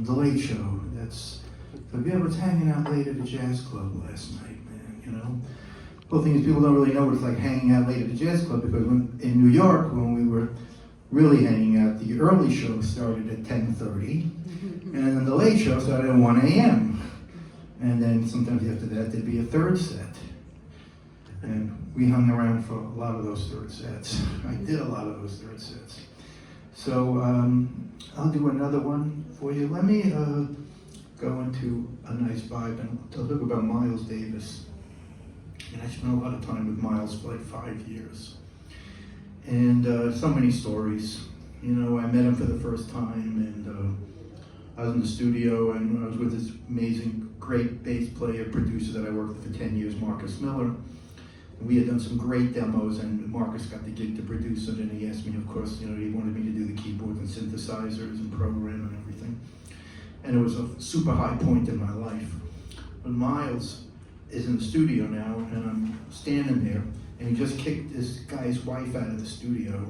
The Late Show. So yeah, I was hanging out late at a jazz club last night, man, you know. The thing is, people don't really know what it's like hanging out late at a jazz club, because in New York, when we were really hanging out, the early show started at 10:30, and then the late show started at 1 a.m. And then sometimes after that, there'd be a third set. And we hung around for a lot of those third sets. I did a lot of those third sets. So I'll do another one for you. Let me go into a nice vibe and talk about Miles Davis. And I spent a lot of time with Miles for like 5 years. And so many stories. You know, I met him for the first time, and I was in the studio, and I was with this amazing, great bass player, producer that I worked with for 10 years, Marcus Miller. And we had done some great demos, and Marcus got the gig to produce it, and he asked me, of course, you know, he wanted me to do the keyboards and synthesizers and program and everything. And it was a super high point in my life. But Miles is in the studio now, and I'm standing there, and he just kicked this guy's wife out of the studio,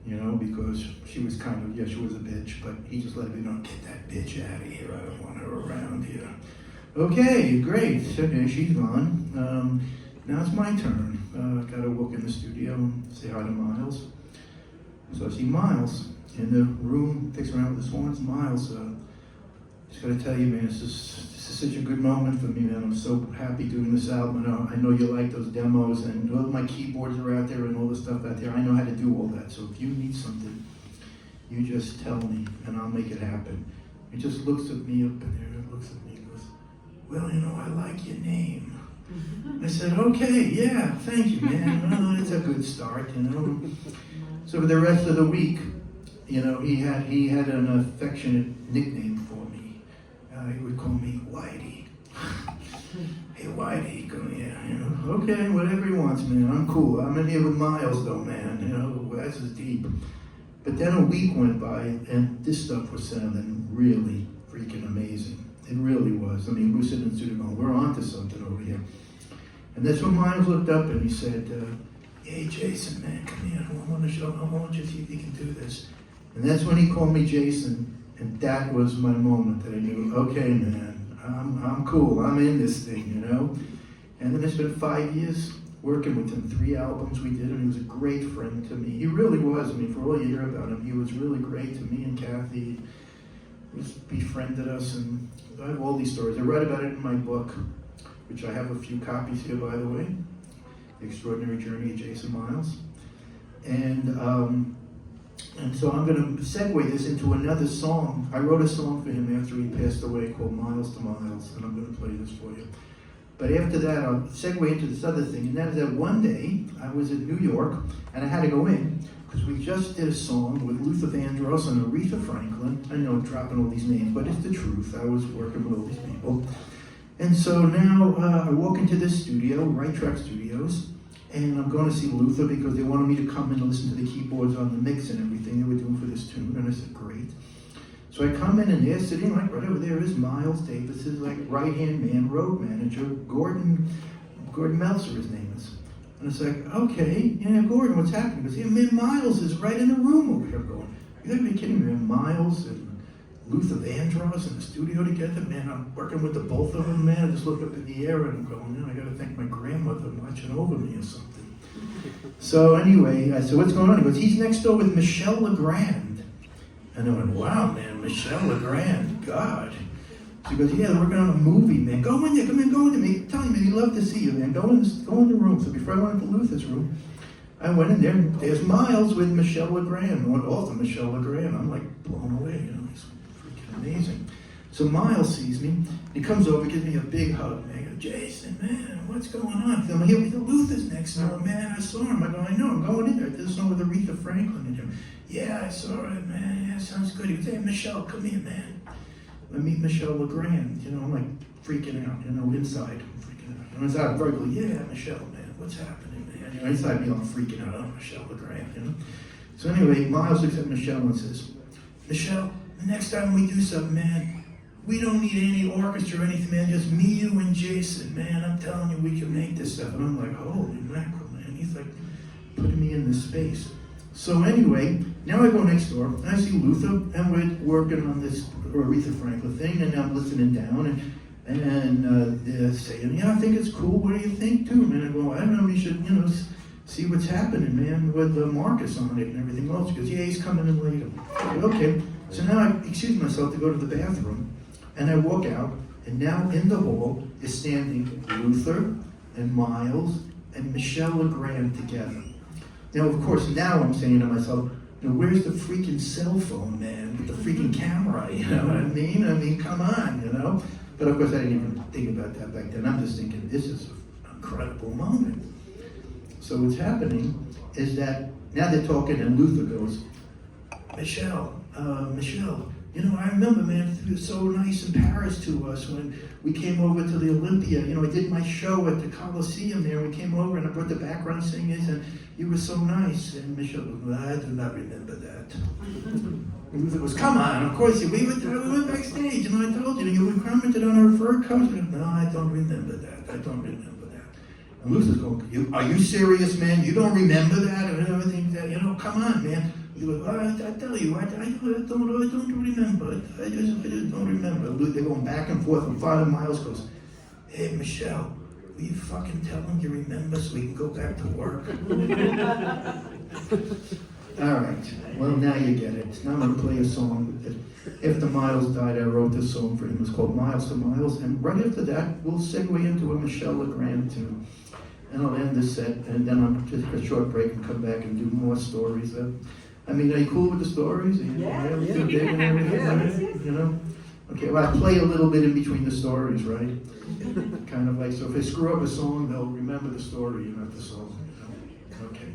you know, because she was kind of, she was a bitch, but he just let me know, get that bitch out of here, I don't want her around here. Okay, great, okay, she's gone. Now it's my turn. Gotta walk in the studio and say hi to Miles. So I see Miles in the room, fixing around with his horns. Miles, just gotta tell you, man, this is such a good moment for me, man. I'm so happy doing this album. I know you like those demos, and all my keyboards are out there and all the stuff out there. I know how to do all that. So if you need something, you just tell me, and I'll make it happen. He just looks at me up in there, looks at me and goes, well, you know, I like your name. I said, okay, yeah, thank you, man. Well, it's a good start, you know. So for the rest of the week, you know, he had an affectionate nickname for me. He would call me Whitey. Hey, Whitey, come here, you know. Okay, whatever he wants, man. I'm cool. I'm in here with Miles, though, man. You know, that's just deep. But then a week went by, and this stuff was sounding really freaking amazing. It really was. I mean, we were sitting in the studio going, we're onto something over here. And that's when Miles looked up and he said, hey, Jason, man, come here. I want you to see if you can do this. And that's when he called me Jason. And that was my moment that I knew, okay, man, I'm cool. I'm in this thing, you know. And then it's been 5 years working with him, 3 albums we did, and he was a great friend to me. He really was. I mean, for all you hear about him, he was really great to me and Kathy. He befriended us, and I have all these stories. I write about it in my book, which I have a few copies here, by the way, The Extraordinary Journey of Jason Miles. And so I'm going to segue this into another song. I wrote a song for him after he passed away called Miles to Miles, and I'm going to play this for you. But after that, I'll segue into this other thing, and that is that one day, I was in New York, and I had to go in, because we just did a song with Luther Vandross and Aretha Franklin. I know I'm dropping all these names, but it's the truth. I was working with all these people. And so now I walk into this studio, Right Track Studios, and I'm going to see Luther because they wanted me to come in and listen to the keyboards on the mix and everything they were doing for this tune. And I said, great. So I come in and they're sitting like right over there is Miles Davis's like right-hand man, road manager, Gordon Meltzer, his name is. And it's like, okay, yeah, Gordon, what's happening? Because, yeah, man, Miles is right in the room over here going, you gotta be kidding me, man. Miles and Luther Vandross in the studio together, man, I'm working with the both of them, man. I just look up in the air and I'm going, I gotta thank my grandmother watching over me or something. So anyway, I said, what's going on? He goes, he's next door with Michele Legrand. And I went, wow, man, Michele Legrand, God. So he goes, yeah, they're working on a movie, man. Go in there, come in, go into me. Tell him, man, he'd love to see you, man. Go in the room. So before I went into Luther's room, I went in there, there's Miles with Michele Legrand. I went off to Michele Legrand. I'm like blown away, you know, he's freaking amazing. So Miles sees me, he comes over, gives me a big hug, man. He goes, Jason, man, what's going on? I'm here with Luther's next door, man. I saw him. I go, I know, I'm going in there. I did a song with Aretha Franklin in him. Yeah, I saw it, man. Yeah, sounds good. He goes, hey, Michele, come here, man. Let me meet Michele Legrand. You know, I'm like freaking out, you know, inside. I'm freaking out. And inside, verbally, yeah, Michele, man, what's happening, man? You know, inside me, I'm freaking out. Oh, Michele Legrand, you know. So anyway, Miles looks at Michele and says, Michele, the next time we do something, man, we don't need any orchestra or anything, man. Just me, you, and Jason, man. I'm telling you, we can make this stuff. And I'm like, holy mackerel, man. He's like putting me in this space. So anyway, Now I go next door, and I see Luther, and we're working on this Aretha Franklin thing, and I'm listening down, and they're saying, yeah, I think it's cool. What do you think, too? And I go, I don't know, you should, see what's happening, man, with Marcus on it and everything else. She goes, yeah, he's coming in later. I go, okay. So now I excuse myself to go to the bathroom, and I walk out, and now in the hall is standing Luther and Miles and Michele Legrand together. Now, of course, now I'm saying to myself, where's the freaking cell phone, man, with the freaking camera, you know what I mean? I mean, come on, But of course, I didn't even think about that back then. I'm just thinking, this is an incredible moment. So what's happening is that now they're talking, and Luther goes, Michele, I remember, man, it was so nice in Paris to us when we came over to the Olympia. I did my show at the Coliseum there. We came over and I brought the background singers, and you were so nice. And Michele goes, I do not remember that. And Luther goes, come on, of course, we went backstage, and I told you we commented on her fur coat. No, I don't remember that. I don't remember that. And Luther's going, are you serious, man? You don't remember that? And everything that, come on, man. He goes, I tell you, I don't remember. I just don't remember. They're going back and forth, and Father Miles goes, hey, Michele, will you fucking tell him you remember so we can go back to work? All right, well, now you get it. Now I'm going to play a song. After Miles died, I wrote this song for him. It's called Miles to Miles, and right after that, we'll segue into a Michele Legrand tune. And I'll end this set, and then I'll take a short break and come back and do more stories. Are you cool with the stories? Yeah. Okay, well, I play a little bit in between the stories, right? Kind of like, so if I screw up a song, they'll remember the story, not the song. Okay.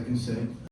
can say.